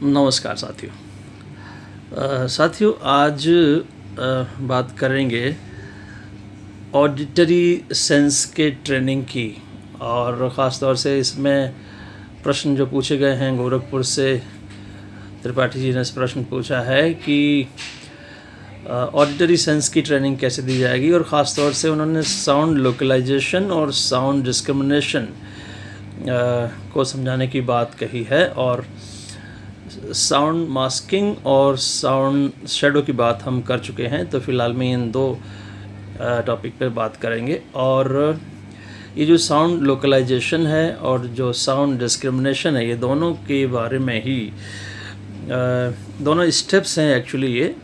नमस्कार साथियों। आज बात करेंगे ऑडिटरी सेंस के ट्रेनिंग की, और ख़ास तौर से इसमें प्रश्न जो पूछे गए हैं, गोरखपुर से त्रिपाठी जी ने इस प्रश्न पूछा है कि ऑडिटरी सेंस की ट्रेनिंग कैसे दी जाएगी, और ख़ास तौर से उन्होंने साउंड लोकलाइजेशन और साउंड डिस्क्रिमिनेशन को समझाने की बात कही है, और साउंड मास्किंग और साउंड शेडो की बात हम कर चुके हैं। तो फ़िलहाल में इन दो टॉपिक पर बात करेंगे। और ये जो साउंड लोकलाइजेशन है और जो साउंड डिस्क्रिमिनेशन है, ये दोनों के बारे में ही दोनों स्टेप्स हैं एक्चुअली ये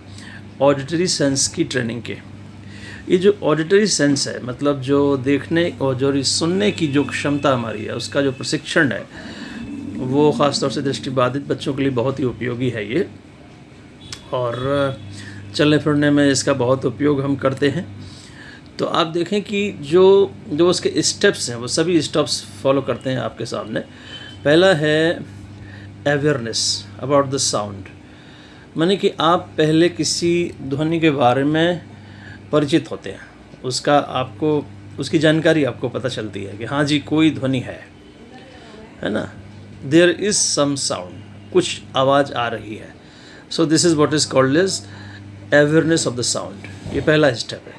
ऑडिटरी सेंस की ट्रेनिंग के। ये जो ऑडिटरी सेंस है, मतलब जो देखने और जो सुनने की जो क्षमता हमारी है, उसका जो प्रशिक्षण है, वो ख़ास तौर से दृष्टिबाधित बच्चों के लिए बहुत ही उपयोगी है ये, और चलने फिरने में इसका बहुत उपयोग हम करते हैं। तो आप देखें कि जो उसके स्टेप्स हैं, वो सभी स्टेप्स फॉलो करते हैं आपके सामने। पहला है अवेयरनेस अबाउट द साउंड, माने कि आप पहले किसी ध्वनि के बारे में परिचित होते हैं, उसकी जानकारी आपको पता चलती है कि हाँ जी, कोई ध्वनि है ना, देयर इज़ सम साउंड, कुछ आवाज़ आ रही है। So this is what is called as awareness of the sound. ये पहला स्टेप है।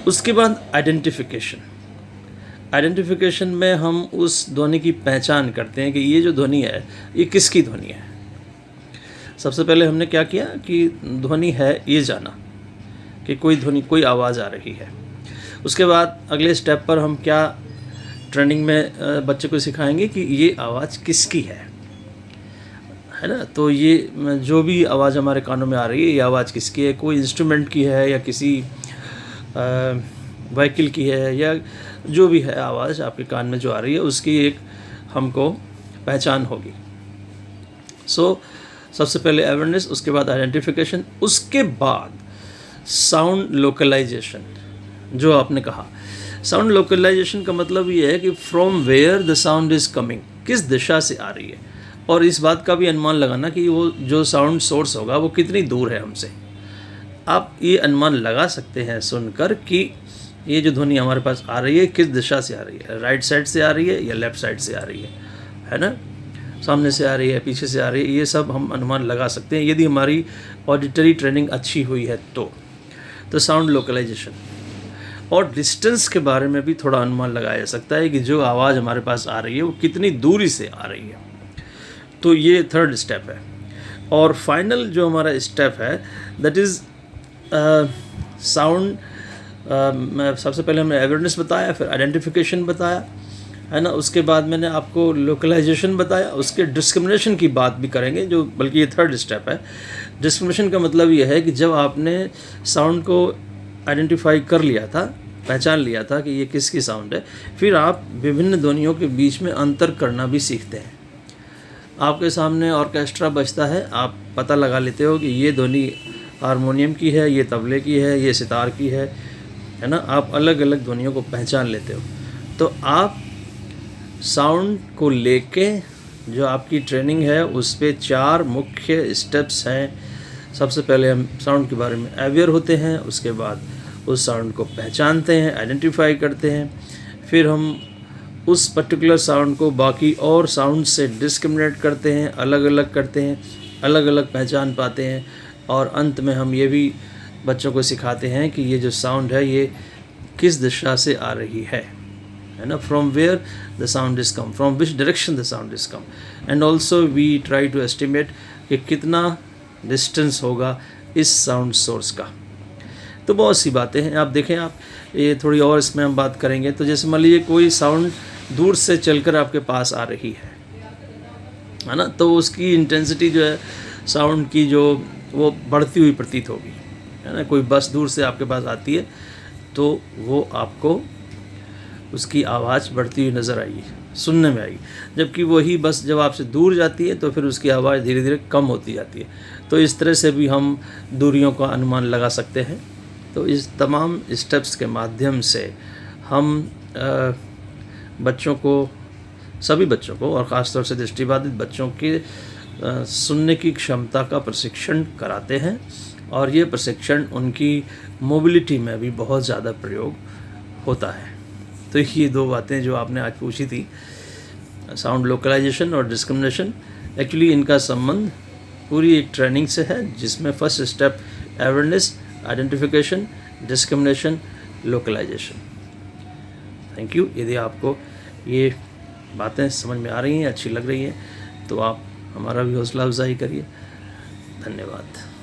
उसके बाद आइडेंटिफिकेशन में हम उस ध्वनि की पहचान करते हैं कि ये जो ध्वनि है, ये किसकी ध्वनि है। सबसे पहले हमने क्या किया कि ध्वनि है ये जाना कि कोई आवाज़ आ रही है। उसके बाद अगले स्टेप पर हम क्या ट्रेनिंग में बच्चे को सिखाएंगे कि ये आवाज़ किसकी है ना। तो ये जो भी आवाज़ हमारे कानों में आ रही है, ये आवाज़ किसकी है, कोई इंस्ट्रूमेंट की है या किसी व्हीकल की है, या जो भी है आवाज़ आपके कान में जो आ रही है, उसकी एक हमको पहचान होगी। सबसे पहले अवेयरनेस, उसके बाद आइडेंटिफिकेशन, उसके बाद साउंड लोकलाइजेशन। जो आपने कहा, साउंड लोकलाइजेशन का मतलब ये है कि from where the sound is coming, किस दिशा से आ रही है, और इस बात का भी अनुमान लगाना कि वो जो साउंड सोर्स होगा वो कितनी दूर है हमसे। आप ये अनुमान लगा सकते हैं सुनकर कि ये जो ध्वनि हमारे पास आ रही है किस दिशा से आ रही है, राइट साइड से आ रही है या लेफ़्ट साइड से आ रही है ना, सामने से आ रही है, पीछे से आ रही है, ये सब हम अनुमान लगा सकते हैं यदि हमारी ऑडिटरी ट्रेनिंग अच्छी हुई है तो साउंड लोकलाइजेशन। और डिस्टेंस के बारे में भी थोड़ा अनुमान लगाया जा सकता है कि जो आवाज़ हमारे पास आ रही है वो कितनी दूरी से आ रही है। तो ये थर्ड स्टेप है। और फाइनल जो हमारा स्टेप है, दैट इज़ साउंड। सबसे पहले हमने अवेयरनेस बताया, फिर आइडेंटिफिकेशन बताया, है ना। उसके बाद मैंने आपको लोकलाइजेशन बताया, उसके डिस्क्रिमिनेशन की बात भी करेंगे, जो बल्कि ये थर्ड स्टेप है। डिस्क्रिमिनेशन का मतलब ये है कि जब आपने साउंड को आइडेंटिफाई कर लिया था, पहचान लिया था कि ये किसकी साउंड है, फिर आप विभिन्न ध्वनियों के बीच में अंतर करना भी सीखते हैं। आपके सामने ऑर्केस्ट्रा बजता है, आप पता लगा लेते हो कि ये ध्वनि हारमोनियम की है, ये तबले की है, ये सितार की है ना। आप अलग अलग ध्वनियों को पहचान लेते हो। तो आप साउंड को लेके जो आपकी ट्रेनिंग है, उस पे 4 मुख्य स्टेप्स हैं। सबसे पहले हम साउंड के बारे में अवेयर होते हैं, उसके बाद उस साउंड को पहचानते हैं, आइडेंटिफाई करते हैं, फिर हम उस पर्टिकुलर साउंड को बाकी और साउंड से डिस्क्रिमिनेट करते हैं, अलग अलग करते हैं, अलग अलग पहचान पाते हैं, और अंत में हम ये भी बच्चों को सिखाते हैं कि ये जो साउंड है ये किस दिशा से आ रही है ना, from where the sound is come, from which direction the sound is come, and also we try to estimate कि कितना डिस्टेंस होगा इस साउंड सोर्स का। तो बहुत सी बातें हैं। आप देखें, आप ये थोड़ी और इसमें हम बात करेंगे। तो जैसे मान लीजिए कोई साउंड दूर से चलकर आपके पास आ रही है ना, तो उसकी इंटेंसिटी जो है साउंड की, जो वो बढ़ती हुई प्रतीत होगी, है ना। कोई बस दूर से आपके पास आती है तो वो आपको उसकी आवाज़ बढ़ती हुई नज़र आएगी, सुनने में आएगी। जबकि वही बस जब आपसे दूर जाती है तो फिर उसकी आवाज़ धीरे धीरे कम होती जाती है। तो इस तरह से भी हम दूरियों का अनुमान लगा सकते हैं। तो इस तमाम स्टेप्स के माध्यम से हम बच्चों को, सभी बच्चों को, और ख़ास तौर से दृष्टिबाधित बच्चों के सुनने की क्षमता का प्रशिक्षण कराते हैं और ये प्रशिक्षण उनकी मोबिलिटी में भी बहुत ज़्यादा प्रयोग होता है। तो ये दो बातें जो आपने आज पूछी थी, साउंड लोकलाइजेशन और डिस्क्रिमिनेशन, एक्चुअली इनका संबंध पूरी एक ट्रेनिंग से है, जिसमें first step awareness, identification, discrimination, localization. Thank you. यदि आपको ये बातें समझ में आ रही हैं, अच्छी लग रही हैं, तो आप हमारा भी हौसला अफजाई करिए। धन्यवाद।